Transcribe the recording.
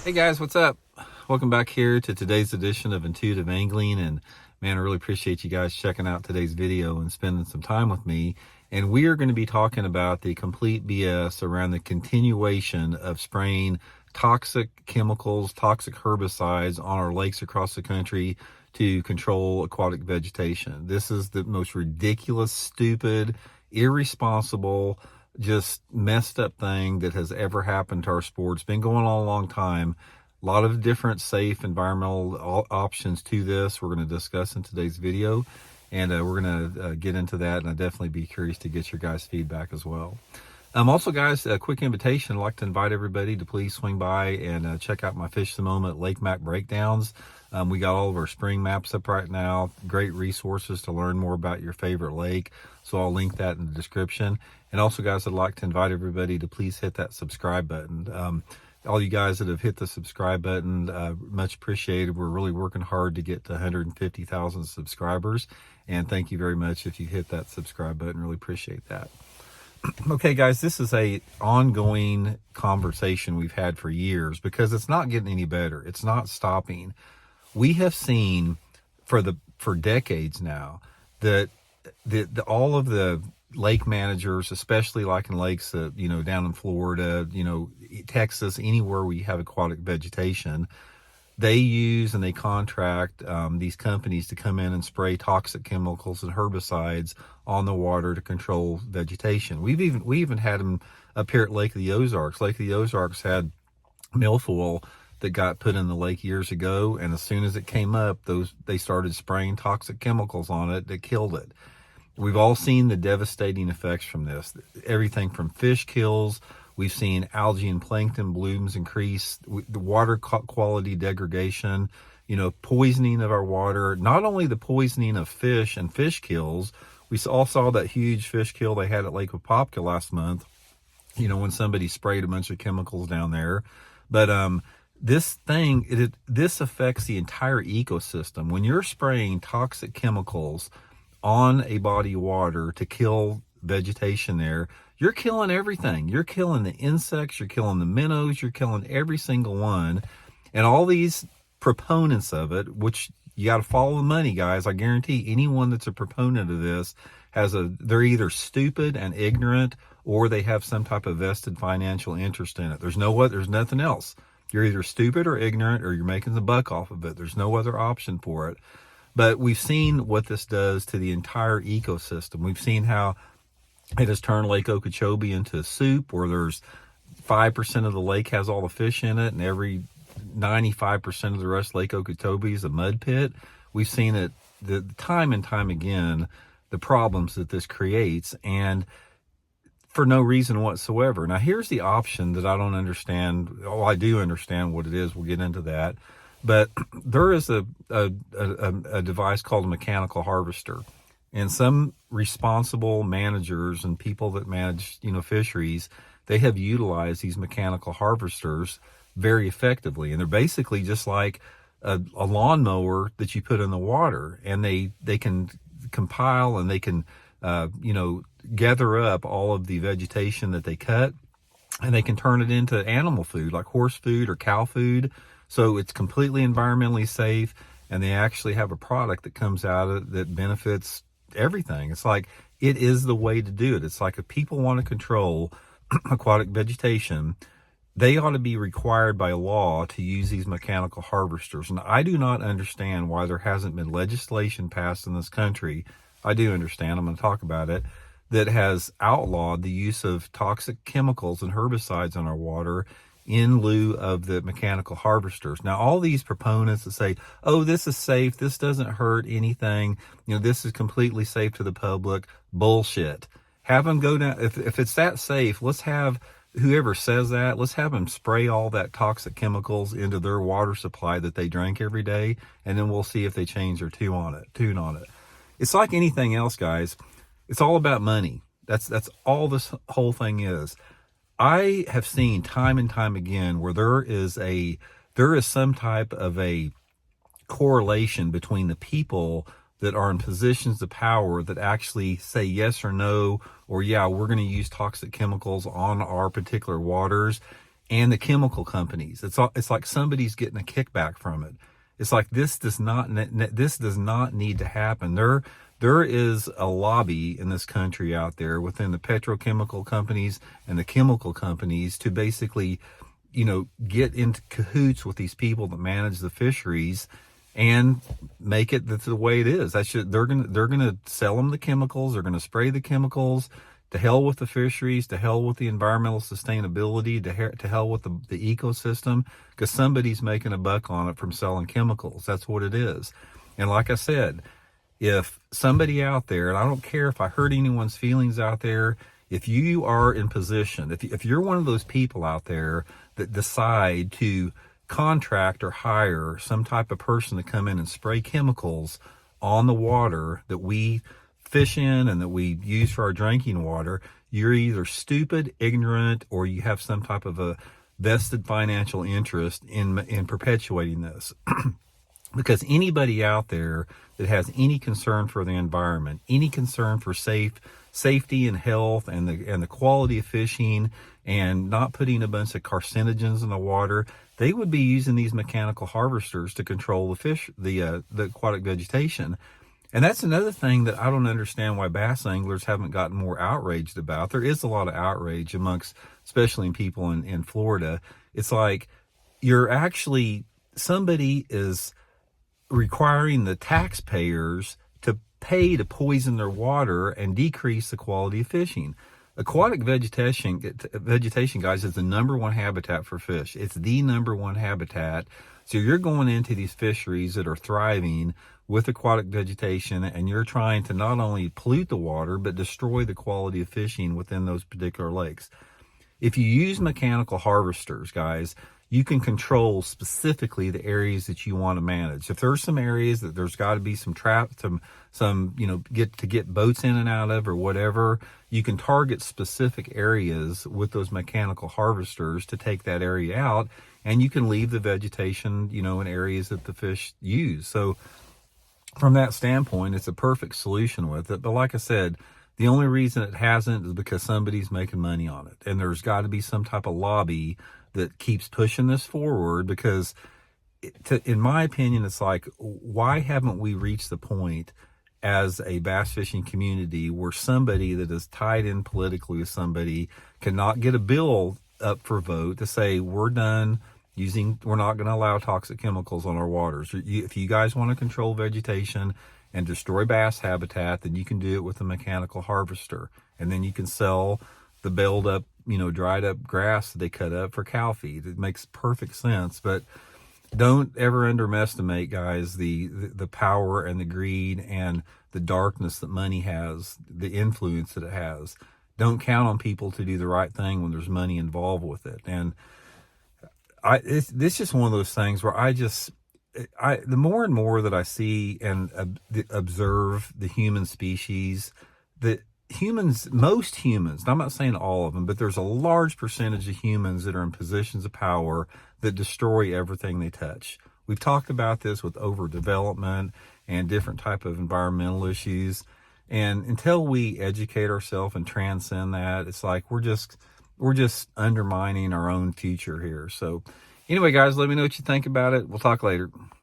Hey guys, what's up? Welcome back here to today's edition of Intuitive Angling. And man, I really appreciate you guys checking out today's video and spending some time with me. And we are going to be talking about the complete BS around the continuation of spraying toxic chemicals, toxic herbicides on our lakes across the country to control aquatic vegetation. This is the most ridiculous, stupid, irresponsible, just messed up thing that has ever happened to our sport. It's been going on a long time. A lot of different safe environmental options to this we're going to discuss in today's video, and we're going to get into that, and I'd definitely be curious to get your guys' feedback as well. Also, guys, a quick invitation. I'd like to invite everybody to please swing by and check out my Fish the Moment Lake Map Breakdowns. We got all of our spring maps up right now. Great resources to learn more about your favorite lake. So I'll link that in the description. And also, guys, I'd like to invite everybody to please hit that subscribe button. All you guys that have hit the subscribe button, much appreciated. We're really working hard to get to 150,000 subscribers. And thank you very much if you hit that subscribe button. Really appreciate that. Okay, guys, this is a ongoing conversation we've had for years because it's not getting any better. It's not stopping. We have seen for decades now that all of the lake managers, especially like in lakes that, down in Florida, Texas, anywhere where you have aquatic vegetation, they use and they contract these companies to come in and spray toxic chemicals and herbicides on the water to control vegetation. We even had them up here at Lake of the Ozarks. Lake of the Ozarks had milfoil that got put in the lake years ago, and as soon as it came up, they started spraying toxic chemicals on it that killed it. We've all seen the devastating effects from this. Everything from fish kills. We've seen algae and plankton blooms increase, the water quality degradation, poisoning of our water. Not only the poisoning of fish and fish kills, we all saw that huge fish kill they had at Lake Apopka last month, when somebody sprayed a bunch of chemicals down there. But this affects the entire ecosystem. When you're spraying toxic chemicals on a body of water to kill vegetation there, you're killing everything. You're killing the insects, you're killing the minnows, you're killing every single one. And all these proponents of it, which you got to follow the money, guys. I guarantee anyone that's a proponent of this they're either stupid and ignorant, or they have some type of vested financial interest in it. There's nothing else. You're either stupid or ignorant, or you're making the buck off of it. There's no other option for it. But we've seen what this does to the entire ecosystem. We've seen how it has turned Lake Okeechobee into a soup where there's 5% of the lake has all the fish in it, and every 95% of the rest of Lake Okeechobee is a mud pit. We've seen it the time and time again, the problems that this creates, and for no reason whatsoever. Now, here's the option that I don't understand. Oh, I do understand what it is. We'll get into that. But there is a device called a mechanical harvester. And some responsible managers and people that manage, fisheries, they have utilized these mechanical harvesters very effectively. And they're basically just like a lawnmower that you put in the water. And they can compile and they can, gather up all of the vegetation that they cut, and they can turn it into animal food like horse food or cow food. So it's completely environmentally safe, and they actually have a product that comes out of it that benefits everything. It's like, it is the way to do it. It's like, if people want to control aquatic vegetation, they ought to be required by law to use these mechanical harvesters. And I do not understand why there hasn't been legislation passed in this country. I do understand, I'm going to talk about it, that has outlawed the use of toxic chemicals and herbicides on our water in lieu of the mechanical harvesters. Now, all these proponents that say, oh, this is safe, this doesn't hurt anything, this is completely safe to the public, bullshit. Have them go down, if it's that safe, let's have whoever says that, let's have them spray all that toxic chemicals into their water supply that they drink every day, and then we'll see if they change their tune on it. It's like anything else, guys. It's all about money. That's all this whole thing is. I have seen time and time again where there is some type of a correlation between the people that are in positions of power that actually say yes or no, or yeah, we're going to use toxic chemicals on our particular waters, and the chemical companies. It's like somebody's getting a kickback from it. It's like this does not need to happen. There is a lobby in this country out there within the petrochemical companies and the chemical companies to basically, get into cahoots with these people that manage the fisheries and make it the way it is. They're gonna sell them the chemicals. They're gonna spray the chemicals. To hell with the fisheries, to hell with the environmental sustainability, to hell with the ecosystem, because somebody's making a buck on it from selling chemicals. That's what it is. And like I said, if somebody out there, and I don't care if I hurt anyone's feelings out there, if you are in position, if you're one of those people out there that decide to contract or hire some type of person to come in and spray chemicals on the water that we fish in and that we use for our drinking water, you're either stupid, ignorant, or you have some type of a vested financial interest in perpetuating this. Because anybody out there that has any concern for the environment, any concern for safety and health and the quality of fishing and not putting a bunch of carcinogens in the water, they would be using these mechanical harvesters to control the aquatic vegetation. And that's another thing that I don't understand why bass anglers haven't gotten more outraged about. There is a lot of outrage amongst, especially in people in Florida. It's like somebody is requiring the taxpayers to pay to poison their water and decrease the quality of fishing. Aquatic vegetation, guys, is the number one habitat for fish. It's the number one habitat. So you're going into these fisheries that are thriving with aquatic vegetation, and you're trying to not only pollute the water, but destroy the quality of fishing within those particular lakes. If you use mechanical harvesters, guys, you can control specifically the areas that you want to manage. If there's some areas that there's got to be some traps, get boats in and out of or whatever, you can target specific areas with those mechanical harvesters to take that area out, and you can leave the vegetation, in areas that the fish use. So from that standpoint, it's a perfect solution with it. But like I said, the only reason it hasn't is because somebody's making money on it. And there's got to be some type of lobby that keeps pushing this forward, because in my opinion, it's like, why haven't we reached the point as a bass fishing community where somebody that is tied in politically with somebody cannot get a bill up for vote to say, we're not going to allow toxic chemicals on our waters. If you guys want to control vegetation and destroy bass habitat, then you can do it with a mechanical harvester. And then you can sell the baled up, dried up grass that they cut up for cow feed. It makes perfect sense. But don't ever underestimate, guys, the power and the greed and the darkness that money has, the influence that it has. Don't count on people to do the right thing when there's money involved with it. And this is just one of those things where the more and more that I see and observe the human species, that most humans, I'm not saying all of them, but there's a large percentage of humans that are in positions of power that destroy everything they touch. We've talked about this with overdevelopment and different type of environmental issues. And until we educate ourselves and transcend that, it's like we're just undermining our own future here. So anyway, guys, let me know what you think about it. We'll talk later.